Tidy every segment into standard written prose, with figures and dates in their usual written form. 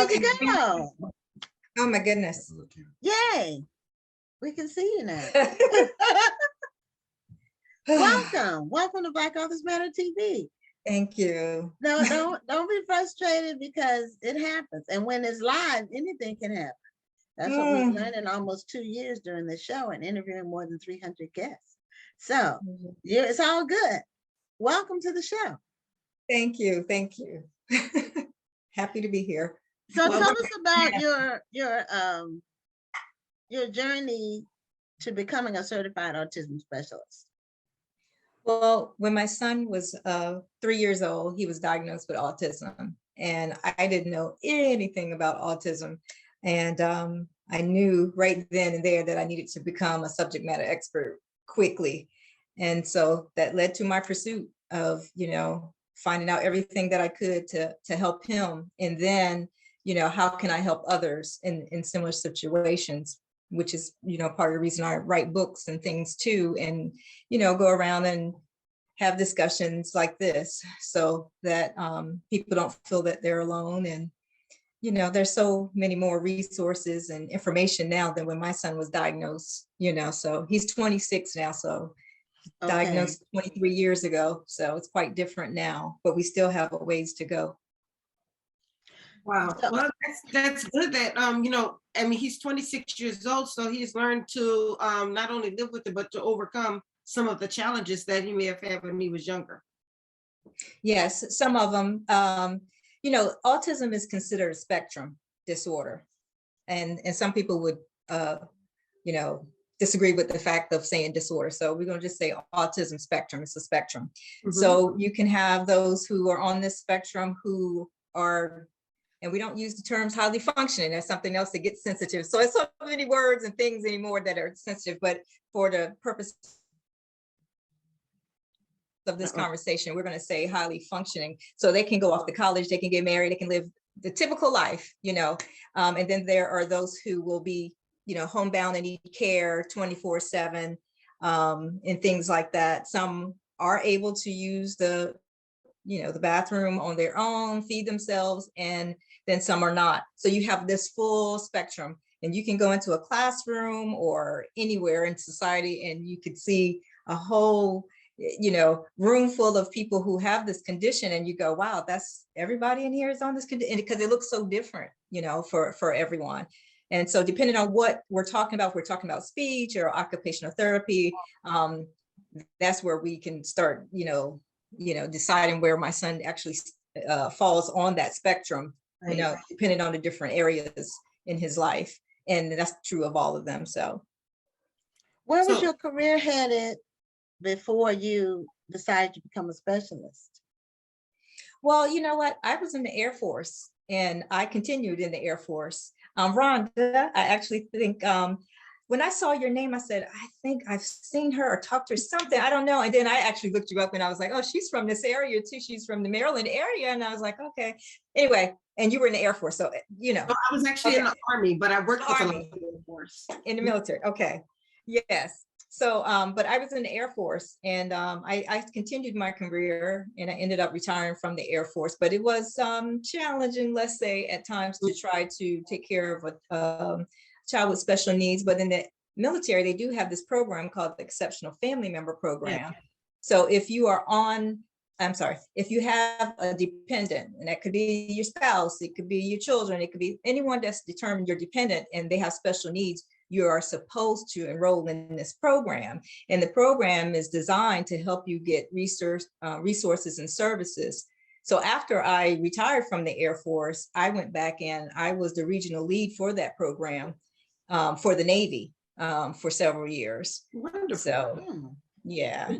How's it go? Oh my goodness. Yay. We can see you now. Welcome to Black Authors Matter TV. Thank you. No, don't be frustrated because it happens. And when it's live, anything can happen. That's what we've learned in almost 2 years during the show and interviewing more than 300 guests. So yeah, it's all good. Welcome to the show. Thank you. Thank you. Happy to be here. So tell us about your journey to becoming a certified autism specialist. Well, when my son was 3 years old, he was diagnosed with autism, and I didn't know anything about autism. And I knew right then and there that I needed to become a subject matter expert quickly. And so that led to my pursuit of, finding out everything that I could to help him. And then, how can I help others in similar situations, which is, part of the reason I write books and things too, and, go around and have discussions like this so that people don't feel that they're alone. And, there's so many more resources and information now than when my son was diagnosed, so he's 26 now, so diagnosed 23 years ago. So it's quite different now, but we still have a ways to go. Wow. Well, that's good that, he's 26 years old, so he's learned to not only live with it, but to overcome some of the challenges that he may have had when he was younger. Yes, some of them. Autism is considered a spectrum disorder. And some people would, disagree with the fact of saying disorder. So we're going to just say autism spectrum. It's a spectrum. Mm-hmm. So you can have those who are on this spectrum who are, and we don't use the terms highly functioning. That's something else that gets sensitive. So it's so many words and things anymore that are sensitive, but for the purpose of this conversation, we're going to say highly functioning. So they can go off to college, they can get married, they can live the typical life, and then there are those who will be, homebound and need care 24/7, and things like that. Some are able to use the bathroom on their own, feed themselves, and then some are not. So you have this full spectrum, and you can go into a classroom or anywhere in society and you could see a whole room full of people who have this condition, and you go, wow, that's everybody in here is on this condition, because it looks so different, for everyone. And so depending on what we're talking about, if we're talking about speech or occupational therapy, that's where we can start, deciding where my son actually falls on that spectrum, depending on the different areas in his life. And that's true of all of them. So where was your career headed before you decided to become a specialist? Well, you know what? I was in the Air Force and I continued in the Air Force. Rhonda, I actually think when I saw your name, I said, I think I've seen her or talked to her something. I don't know. And then I actually looked you up and I was like, oh, she's from this area too. She's from the Maryland area. And I was like, okay. Anyway, and you were in the Air Force. So, Well, I was actually in the Army, but I worked with the Air Force. In the military. Okay. Yes. So, but I was in the Air Force, and I continued my career, and I ended up retiring from the Air Force. But it was challenging, let's say, at times to try to take care of a child with special needs. But in the military, they do have this program called the Exceptional Family Member Program. Yeah. So if you are if you have a dependent, and that could be your spouse, it could be your children, it could be anyone that's determined you're dependent and they have special needs, you are supposed to enroll in this program. And the program is designed to help you get resources and services. So after I retired from the Air Force, I went back and I was the regional lead for that program for the Navy for several years. Wonderful. So, yeah.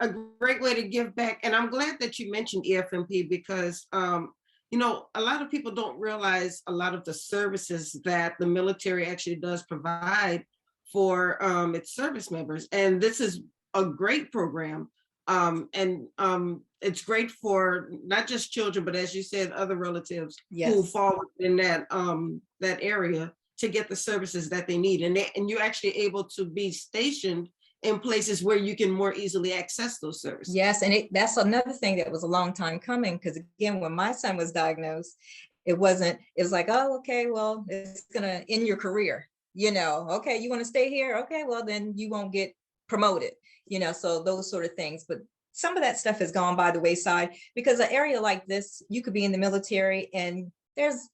A great way to give back. And I'm glad that you mentioned EFMP because a lot of people don't realize a lot of the services that the military actually does provide for its service members. And this is a great program. And it's great for not just children, but as you said, other relatives who fall within that area to get the services that they need. And you're actually able to be stationed in places where you can more easily access those services. Yes, and that's another thing that was a long time coming, because again, when my son was diagnosed, It wasn't, it was like, oh, okay, well, it's gonna end your career, okay, you want to stay here? Okay, well, then you won't get promoted, so those sort of things. But some of that stuff has gone by the wayside, because an area like this, you could be in the military and there's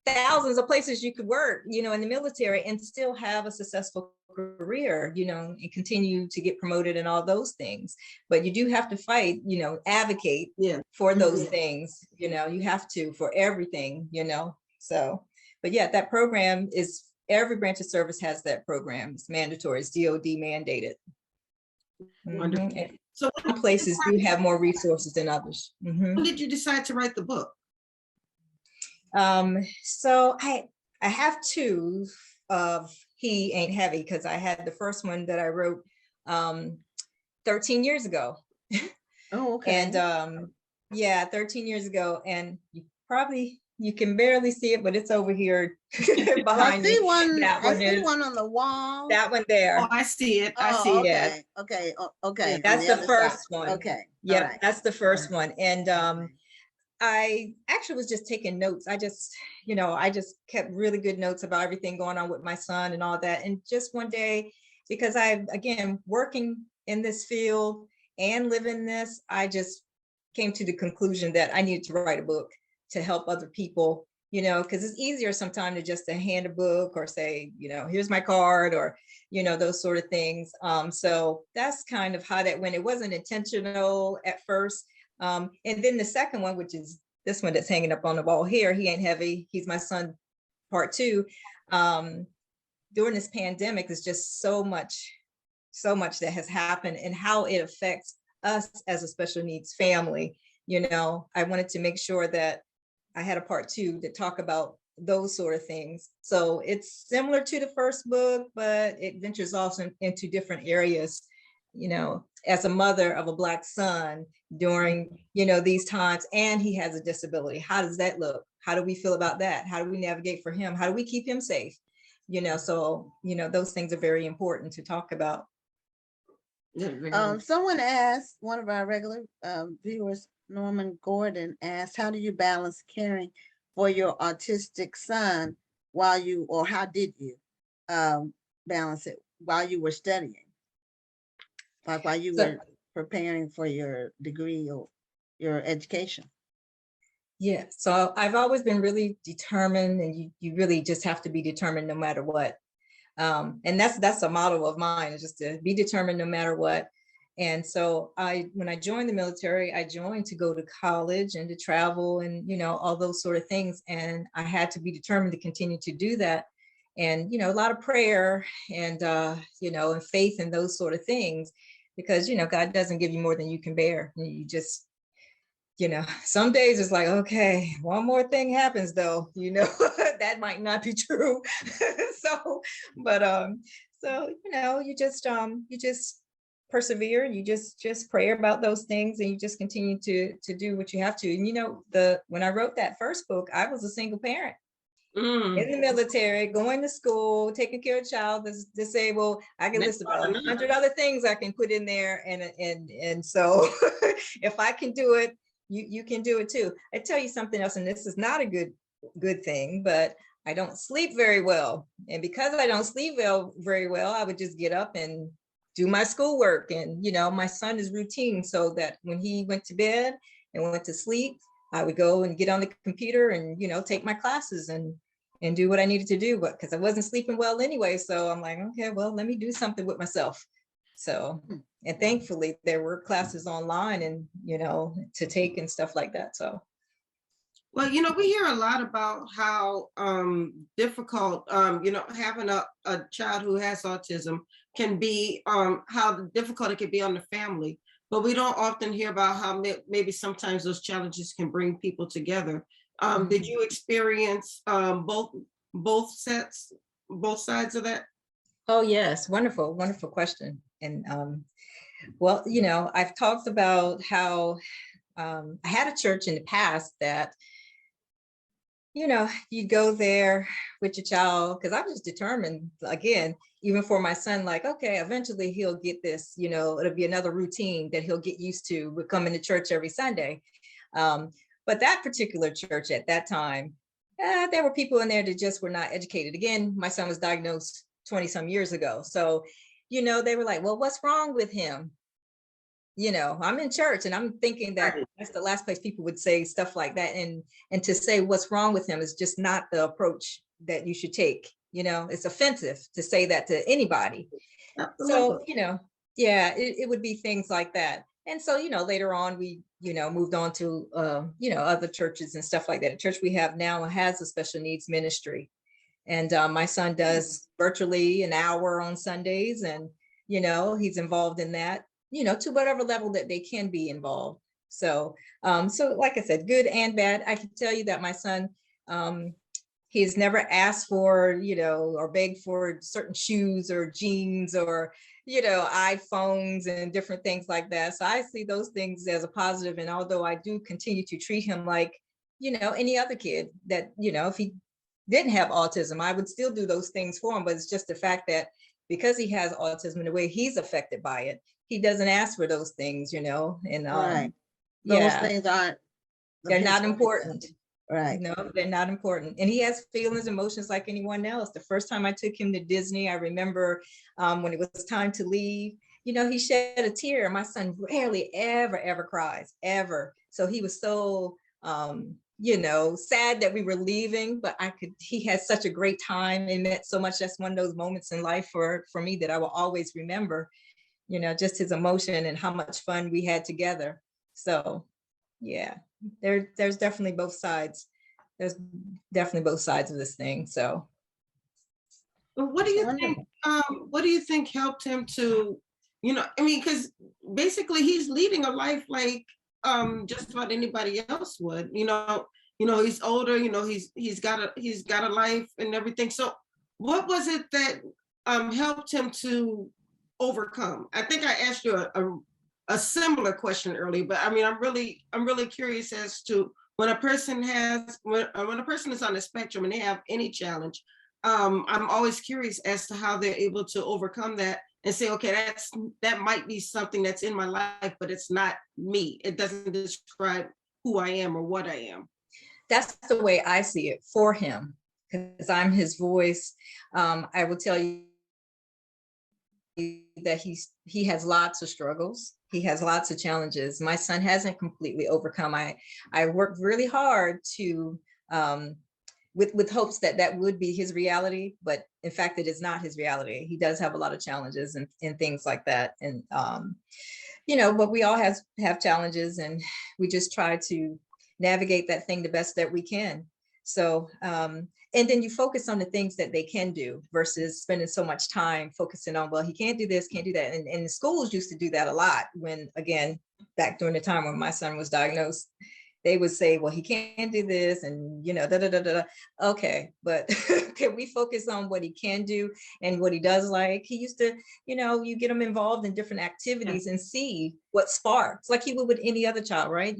thousands of places you could work, in the military and still have a successful career, and continue to get promoted and all those things. But you do have to fight, advocate for those things, you have to, for everything, so, but yeah, that program is, every branch of service has that program. It's mandatory, it's DOD mandated. Wonderful. And So some places do have more resources than others. when did you decide to write the book? So I have two of He Ain't Heavy, because I had the first one that I wrote 13 years ago. Oh, okay. And yeah, 13 years ago, and you can barely see it, but it's over here behind me. I see one on the wall. That one there. Oh, I see it. I Oh, see it. okay. Okay. Okay. That's the first one. Okay. Yep, Alright. that's the first one. And Okay. I actually was just taking notes. I just kept really good notes about everything going on with my son and all that. And just one day, because again, working in this field and living this, I just came to the conclusion that I needed to write a book to help other people, because it's easier sometimes to hand a book or say, here's my card, or, those sort of things. So that's kind of how that went. It wasn't intentional at first. And then the second one, which is this one that's hanging up on the wall here, He Ain't Heavy, He's My Son, Part 2. During this pandemic, there's just so much that has happened, and how it affects us as a special needs family. I wanted to make sure that I had a part 2 to talk about those sort of things. So it's similar to the first book, but it ventures off into different areas. As a mother of a Black son during, these times, and he has a disability. How does that look? How do we feel about that? How do we navigate for him? How do we keep him safe? So, those things are very important to talk about. Someone asked, one of our regular viewers, Norman Gordon, asked, how do you balance caring for your autistic son how did you balance it while you were studying? Like while you were preparing for your degree or your education? Yeah, so I've always been really determined, and you really just have to be determined no matter what. And that's a motto of mine, is just to be determined no matter what. And so when I joined the military, I joined to go to college and to travel and, all those sort of things. And I had to be determined to continue to do that. And, a lot of prayer and, and faith and those sort of things, because, God doesn't give you more than you can bear. You just, some days it's like, okay, one more thing happens though, that might not be true. You just persevere, and you just pray about those things, and you just continue to do what you have to. And when I wrote that first book, I was a single parent in the military, going to school, taking care of a child that's disabled. I can list about 100 other things I can put in there, and so if I can do it, you can do it too. I tell you something else, and this is not a good thing, but I don't sleep very well. And because I don't sleep very well, I would just get up and do my schoolwork. And, my son is routine, so that when he went to bed and went to sleep, I would go and get on the computer and, take my classes and do what I needed to do, but because I wasn't sleeping well anyway. So I'm like, okay, well, let me do something with myself. So, and thankfully there were classes online and, to take and stuff like that. So. Well, we hear a lot about how difficult, having a child who has autism can be, how difficult it can be on the family. But we don't often hear about how maybe sometimes those challenges can bring people together. Did you experience both sides of that? Oh, yes. Wonderful, wonderful question. And well, I've talked about how I had a church in the past that, you go there with your child, because I was determined, again, even for my son, like, okay, eventually he'll get this, it'll be another routine that he'll get used to with coming to church every Sunday. But that particular church at that time, there were people in there that just were not educated. Again, my son was diagnosed 20 some years ago. So, they were like, well, what's wrong with him? I'm in church, and I'm thinking that that's the last place people would say stuff like that. And to say what's wrong with him is just not the approach that you should take. It's offensive to say that to anybody. Absolutely. So, yeah, it would be things like that. And so, later on, we, moved on to, other churches and stuff like that. The church we have now has a special needs ministry. And my son does virtually an hour on Sundays, and, he's involved in that, to whatever level that they can be involved. So, so like I said, good and bad. I can tell you that my son, he's never asked for, or begged for certain shoes or jeans or, iPhones and different things like that. So I see those things as a positive. And although I do continue to treat him like, any other kid that, if he didn't have autism, I would still do those things for him. But it's just the fact that because he has autism and the way he's affected by it, he doesn't ask for those things, and Right. Those things aren't. they're not important. Right. No, they're not important. And he has feelings, emotions like anyone else. The first time I took him to Disney, I remember when it was time to leave, he shed a tear. My son rarely ever cries, ever. So he was so, sad that we were leaving, but he had such a great time and meant so much. That's one of those moments in life for me that I will always remember, just his emotion and how much fun we had together. So, yeah. There's definitely both sides. There's definitely both sides of this thing. So, but what do you think? What do you think helped him to, because basically he's leading a life like just about anybody else would. He's older. He's got a life and everything. So, what was it that helped him to overcome? I think I asked you a similar question earlier, but I'm really curious as to when a person is on the spectrum and they have any challenge, I'm always curious as to how they're able to overcome that and say, okay, that might be something that's in my life, but it's not me. It doesn't describe who I am or what I am. That's the way I see it for him, because I'm his voice. I will tell you that he has lots of struggles. He has lots of challenges. My son hasn't completely overcome. I worked really hard to with hopes that would be his reality, but in fact it is not his reality. He does have a lot of challenges and things like that. And but we all have challenges, and we just try to navigate that thing the best that we can. So and then you focus on the things that they can do versus spending so much time focusing on, well, he can't do this, can't do that. And the schools used to do that a lot when, again, back during the time when my son was diagnosed, they would say, well, he can't do this and, da, da, da, da. Okay, but can we focus on what he can do and what he does like? He used to, you get him involved in different activities and see what sparks, like he would with any other child, right?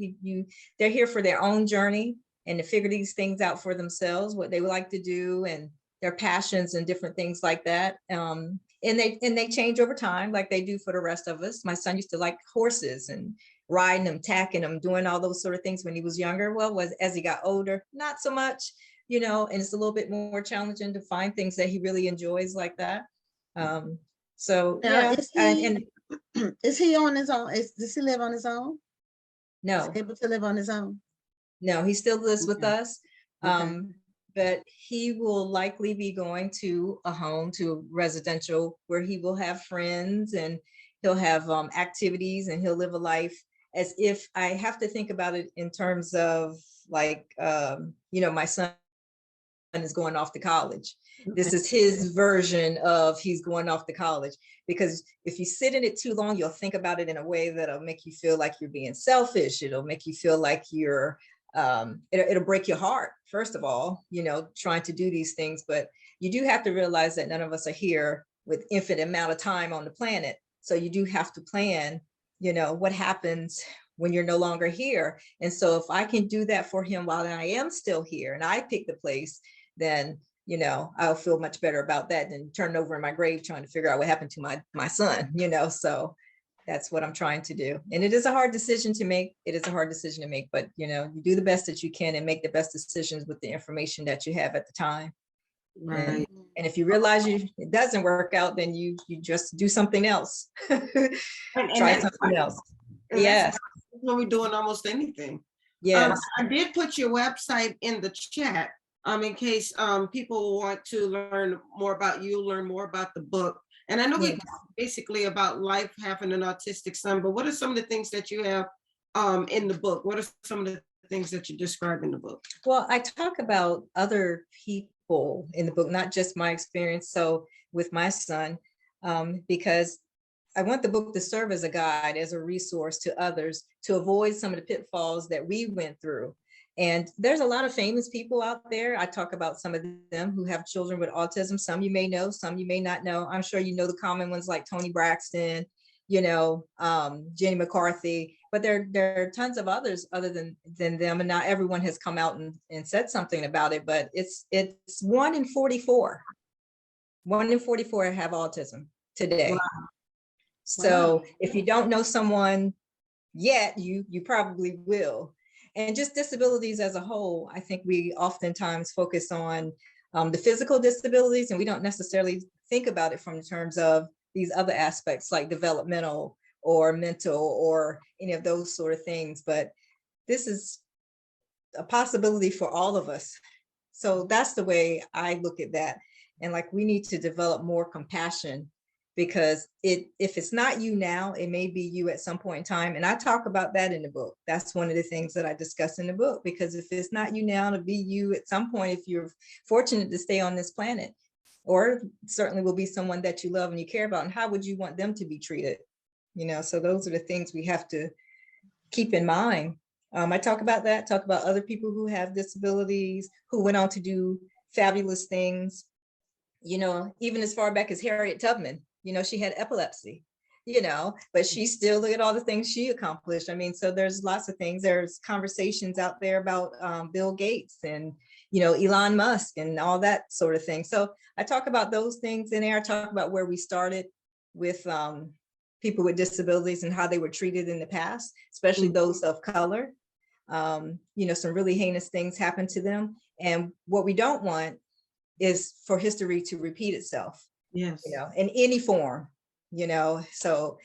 They're here for their own journey and to figure these things out for themselves, what they would like to do and their passions and different things like that. And they change over time, like they do for the rest of us. My son used to like horses and riding them, tacking them, doing all those sort of things when he was younger. Well, as he got older, not so much, and it's a little bit more challenging to find things that he really enjoys like that. So now, yeah. Is he on his own? Does he live on his own? No. Is he able to live on his own? No, he still lives with us. Okay. But he will likely be going to a home, to a residential, where he will have friends and he'll have activities and he'll live a life as if, I have to think about it in terms of like, my son is going off to college. This is his version of he's going off to college, because if you sit in it too long, you'll think about it in a way that'll make you feel like you're being selfish. It'll make you feel like you're it'll break your heart, first of all, trying to do these things. But you do have to realize that none of us are here with infinite amount of time on the planet. So you do have to plan, what happens when you're no longer here. And so if I can do that for him while I am still here and I pick the place, then, I'll feel much better about that than turning over in my grave trying to figure out what happened to my son, so That's what I'm trying to do. And it is a hard decision to make. It is a hard decision to make, but you know, you do the best that you can and make the best decisions with the information that you have at the time. Right. And if you realize it doesn't work out, then you just do something else. Try something else. Yes. That's what we do in almost anything. Yes. I did put your website in the chat in case people want to learn more about you, learn more about the book. And I know we talked basically about life having an autistic son, but what are some of the things that you have in the book? What are some of the things that you describe in the book? Well, I talk about other people in the book, not just my experience. So with my son, because I want the book to serve as a guide, as a resource to others to avoid some of the pitfalls that we went through. And there's a lot of famous people out there. I talk about some of them who have children with autism. Some you may know, some you may not know. I'm sure you know the common ones like Toni Braxton, you know, Jenny McCarthy, but there are tons of others other than them. And not everyone has come out and said something about it, but it's 1 in 44. 1 in 44 have autism today. Wow. So if you don't know someone yet, you probably will. And just disabilities as a whole, I think we oftentimes focus on the physical disabilities, and we don't necessarily think about it from the terms of these other aspects like developmental or mental or any of those sort of things. But this is a possibility for all of us. So that's the way I look at that. And like, we need to develop more compassion, because if it's not you now, it may be you at some point in time. And I talk about that in the book. That's one of the things that I discuss in the book, because if it's not you now, to be you at some point, if you're fortunate to stay on this planet, or certainly will be someone that you love and you care about, and how would you want them to be treated? You know, so those are the things we have to keep in mind. I talk about that, talk about other people who have disabilities, who went on to do fabulous things, you know, even as far back as Harriet Tubman. You know, she had epilepsy, you know, but she still, look at all the things she accomplished. I mean, so there's lots of things. There's conversations out there about Bill Gates and, you know, Elon Musk and all that sort of thing. So I talk about those things in there. I talk about where we started with people with disabilities and how they were treated in the past, especially those of color. You know, some really heinous things happened to them. And what we don't want is for history to repeat itself. Yes. You know, in any form, you know. So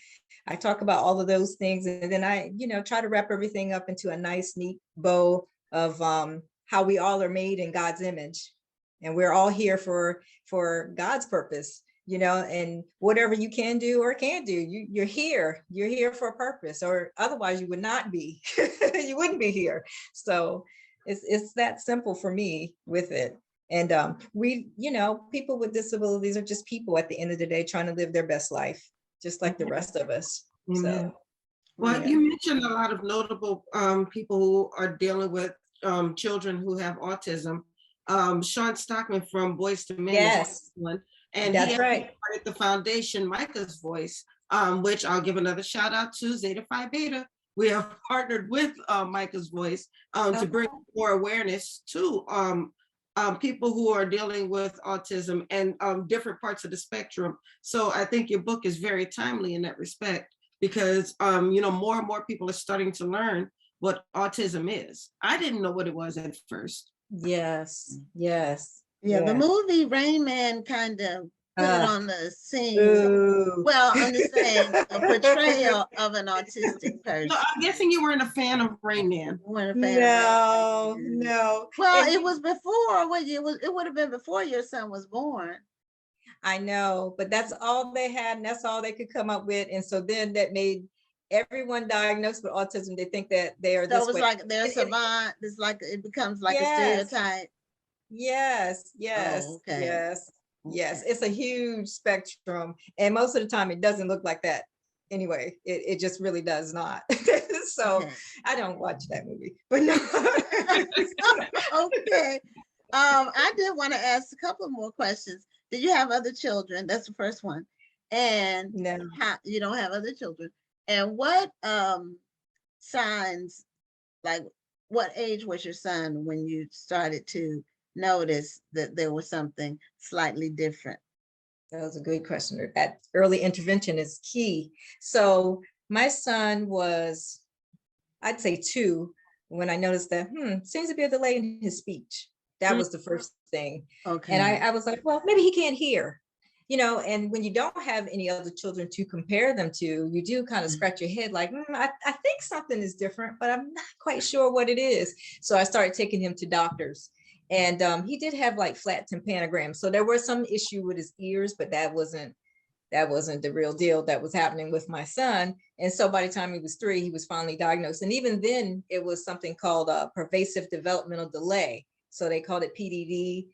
I talk about all of those things, and then I, you know, try to wrap everything up into a nice, neat bow of how we all are made in God's image, and we're all here for God's purpose, you know. And whatever you can do or can't do, you're here for a purpose, or otherwise you would not be. You wouldn't be here. So it's that simple for me with it. And we, you know, people with disabilities are just people at the end of the day trying to live their best life, just like the rest of us. So, well, you mentioned a lot of notable people who are dealing with children who have autism. Sean Stockman from Boys to Men, yes, one, and that's he right. Started the foundation Micah's Voice, which I'll give another shout out to Zeta Phi Beta. We have partnered with Micah's Voice to bring more awareness to people who are dealing with autism and different parts of the spectrum. So I think your book is very timely in that respect, because you know, more and more people are starting to learn what autism is. I didn't know what it was at first. Yes. Yeah, the movie Rain Man kind of put it on the scene. Well, I'm just saying, a portrayal of an autistic person. So I'm guessing you weren't a fan of Rain Man. No. Well, and it was before. It would have been before your son was born. I know, but that's all they had, and that's all they could come up with. And so then that made everyone diagnosed with autism. They think that they are. So it was like they're savant. It's like it becomes like a stereotype. Yes. Oh, okay. Yes, it's a huge spectrum, and most of the time it doesn't look like that anyway. It just really does not. So I don't watch that movie, but no. Okay. I did want to ask a couple more questions. Do you have other children? That's the first one. And no, you don't have other children. And what signs, like what age was your son when you started to notice that there was something slightly different? That was a good question. That early intervention is key. So my son was, I'd say 2, when I noticed that, seems to be a delay in his speech. That was the first thing. Okay. And I was like, well, maybe he can't hear, and when you don't have any other children to compare them to, you do kind of scratch your head like, I think something is different, but I'm not quite sure what it is. So I started taking him to doctors. And he did have like flat tympanograms. So there was some issue with his ears, but that wasn't the real deal that was happening with my son. And so by the time he was 3, he was finally diagnosed. And even then it was something called a pervasive developmental delay. So they called it PDD,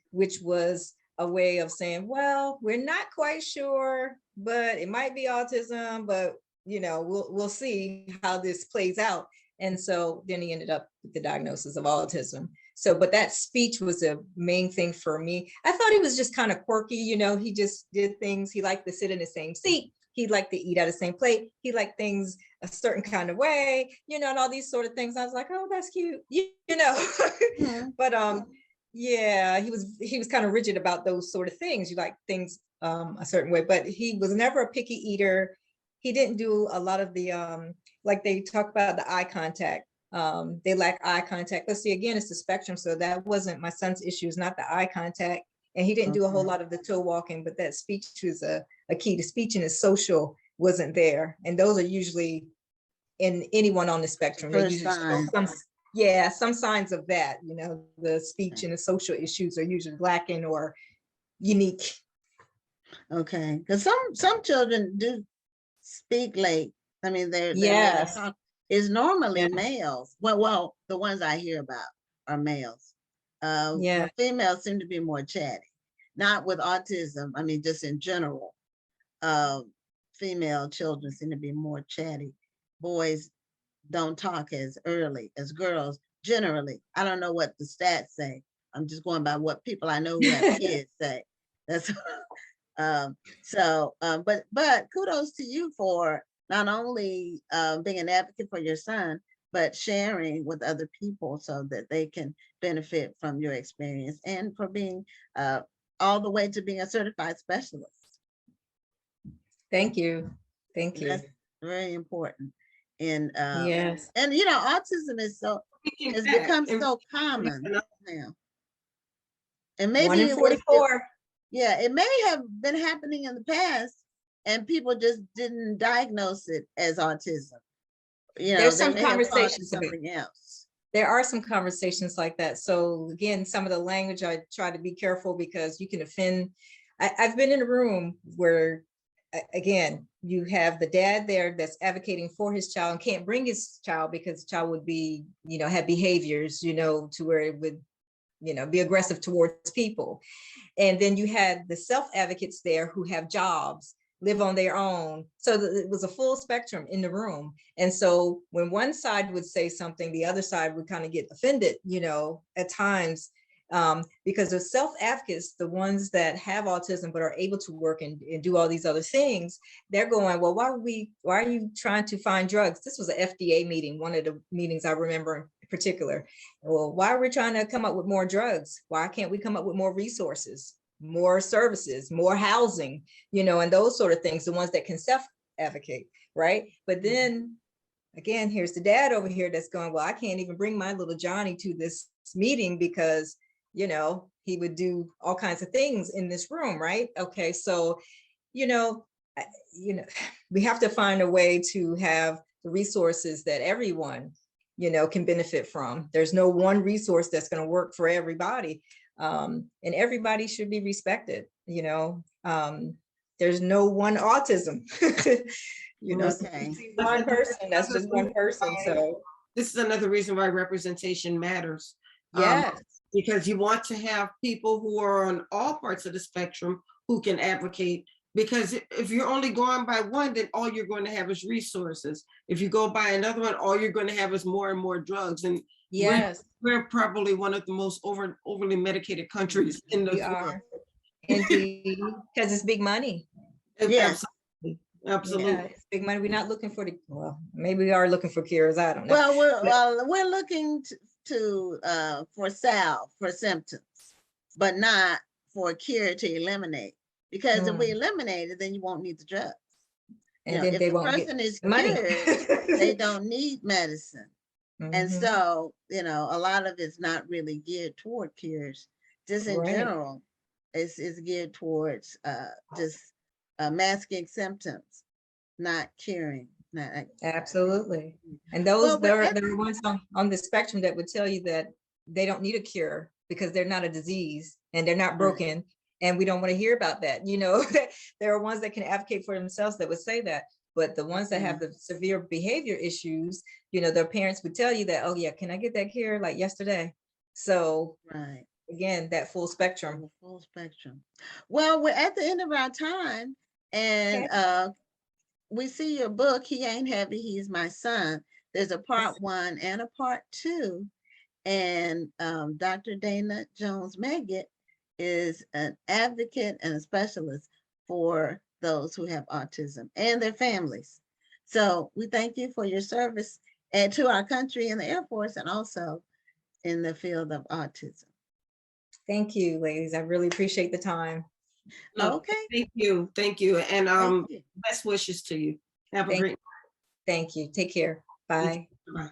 which was a way of saying, well, we're not quite sure, but it might be autism, but we'll see how this plays out. And so then he ended up with the diagnosis of autism. So, but that speech was a main thing for me. I thought he was just kind of quirky, he just did things. He liked to sit in the same seat. He liked to eat out of the same plate. He liked things a certain kind of way, and all these sort of things. I was like, oh, that's cute, Yeah. But yeah, he was kind of rigid about those sort of things. You like things a certain way, but he was never a picky eater. He didn't do a lot of the like they talk about the eye contact. They lack eye contact. Let's see, again, it's the spectrum. So that wasn't my son's issue, is not the eye contact. And he didn't do a whole lot of the toe walking, but that speech was a key to speech, and his social wasn't there. And those are usually in anyone on the spectrum. They usually show some signs of that, the speech and the social issues are usually lacking or unique. Okay, because some children do speak late. I mean, they're Yes. Is normally males. Well, the ones I hear about are males. Yeah. Females seem to be more chatty, not with autism. I mean, just in general, female children seem to be more chatty. Boys don't talk as early as girls generally. I don't know what the stats say. I'm just going by what people I know who have kids say. That's but kudos to you for not only being an advocate for your son, but sharing with other people so that they can benefit from your experience, and for being all the way to being a certified specialist. Thank you. Thank you. That's very important. And yes. And autism is has become so common now. And maybe 1 in 44. Yeah, it may have been happening in the past, and people just didn't diagnose it as autism. There's some conversations about something else. There are some conversations like that. So again, some of the language, I try to be careful because you can offend. I've been in a room where, again, you have the dad there that's advocating for his child and can't bring his child because the child would be, have behaviors, to where it would, be aggressive towards people. And then you had the self-advocates there who have jobs, live on their own. So it was a full spectrum in the room. And so when one side would say something, the other side would kind of get offended, at times, because the self-advocates, the ones that have autism but are able to work and do all these other things, they're going, well, why are you trying to find drugs? This was an FDA meeting, one of the meetings I remember in particular. Well, why are we trying to come up with more drugs? Why can't we come up with more resources, more services, more housing, and those sort of things, the ones that can self-advocate, right? But then again, here's the dad over here that's going, well, I can't even bring my little Johnny to this meeting because he would do all kinds of things in this room, right? Okay, so we have to find a way to have the resources that everyone can benefit from. There's no one resource that's going to work for everybody, and everybody should be respected. There's no one autism. Okay. One person, that's just one person. So this is another reason why representation matters. Yes. Because you want to have people who are on all parts of the spectrum who can advocate, because if you're only going by one, then all you're going to have is resources. If you go by another one, all you're going to have is more and more drugs. And yes, we're probably one of the most overly medicated countries in the world. Indeed, because it's big money. Yeah. Absolutely. Yeah, it's big money. We're not looking for maybe we are looking for cures. I don't know. Well, we're looking for salve for symptoms, but not for a cure to eliminate, Because if we eliminate it, then you won't need the drugs. And then if they the won't get person is money. cured, they don't need medicine. And Mhm. so, a lot of it's not really geared toward cures. Just in Right. general, it's geared towards just masking symptoms, not curing. Absolutely. And Well, there are ones on the spectrum that would tell you that they don't need a cure because they're not a disease and they're not broken. And we don't want to hear about that. There are ones that can advocate for themselves that would say that. But the ones that have the severe behavior issues, their parents would tell you that, oh yeah, can I get that cure like yesterday? So again, that full spectrum. Full spectrum. Well, we're at the end of our time, and we see your book, He Ain't Heavy, He's My Son. There's a part 1 and a part 2. And Dr. Dana Jones-Meggett is an advocate and a specialist for those who have autism and their families. So we thank you for your service and to our country in the Air Force and also in the field of autism. Thank you, ladies. I really appreciate the time. No, okay. Thank you. Thank you. And Thank you. best wishes to you. Have a great Thank you. Take care. Bye. Bye.